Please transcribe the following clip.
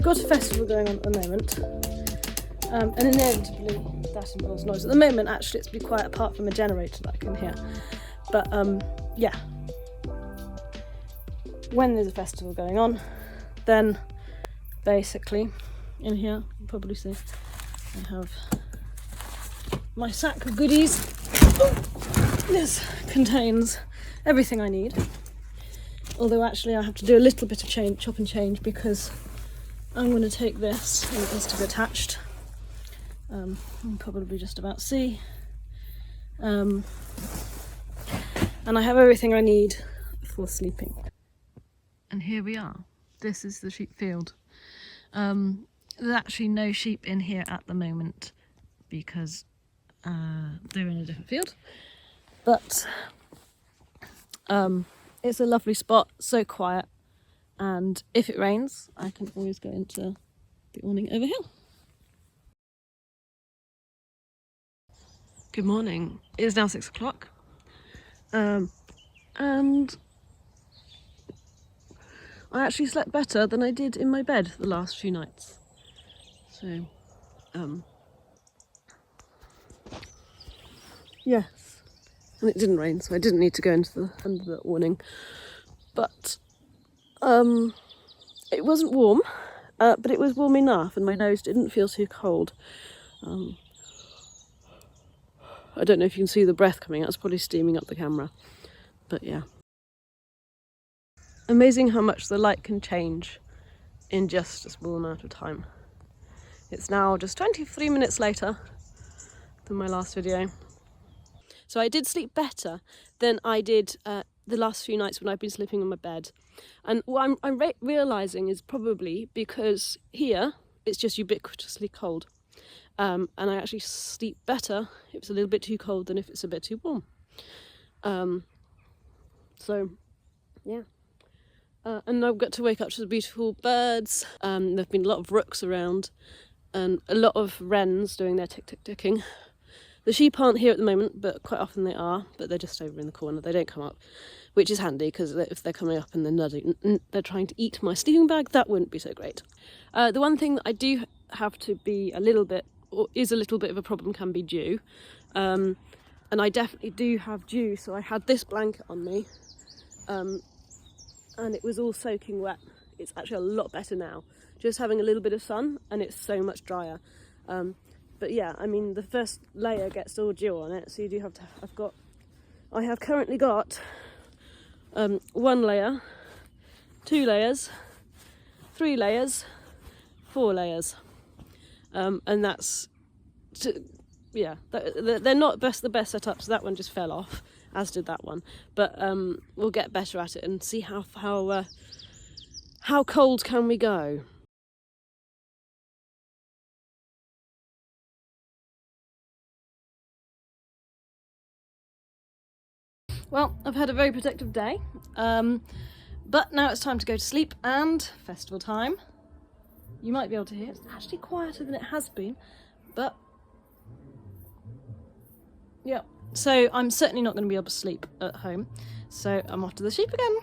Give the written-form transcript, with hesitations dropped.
we've got a festival going on at the moment, and inevitably that involves noise. At the moment, actually, it's pretty quiet apart from a generator that I can hear. But yeah, when there's a festival going on, then basically in here, you'll probably see, I have my sack of goodies. This contains everything I need. Although actually I have to do a little bit of chop and change, because I'm going to take this, and it needs to be attached. You can probably just about see. And I have everything I need for sleeping. And here we are. This is the sheep field. There's actually no sheep in here at the moment because they're in a different field. But it's a lovely spot, so quiet, and if it rains I can always go into the awning over here. Good morning. It is now 6 o'clock, and I actually slept better than I did in my bed the last few nights. So yes. And it didn't rain, so I didn't need to go into under the awning. But it wasn't warm, but it was warm enough, and my nose didn't feel too cold. I don't know if you can see the breath coming out. It's probably steaming up the camera. But yeah. Amazing how much the light can change in just a small amount of time. It's now just 23 minutes later than my last video. So I did sleep better than I did the last few nights when I've been sleeping on my bed. And what I'm realising is probably because here it's just ubiquitously cold. And I actually sleep better if it's a little bit too cold than if it's a bit too warm. So, yeah. And I've got to wake up to the beautiful birds. There have been a lot of rooks around and a lot of wrens doing their tick-tick-ticking. The sheep aren't here at the moment, but quite often they are, but they're just over in the corner. They don't come up, which is handy, because if they're coming up and they're trying to eat my sleeping bag, that wouldn't be so great. The one thing that I do have to be a little bit, or is a little bit of a problem, can be dew. And I definitely do have dew, so I had this blanket on me, and it was all soaking wet. It's actually a lot better now. Just having a little bit of sun, and it's so much drier. But yeah, I mean, the first layer gets all dew on it, so you do have to, I have currently got 1 layer, 2 layers, 3 layers, 4 layers. And that's, yeah, they're not the best setups. That one just fell off, as did that one. But we'll get better at it and see how cold can we go. Well, I've had a very productive day, but now it's time to go to sleep and festival time. You might be able to hear it's actually quieter than it has been, but yeah. So I'm certainly not going to be able to sleep at home, so I'm off to the sheep again.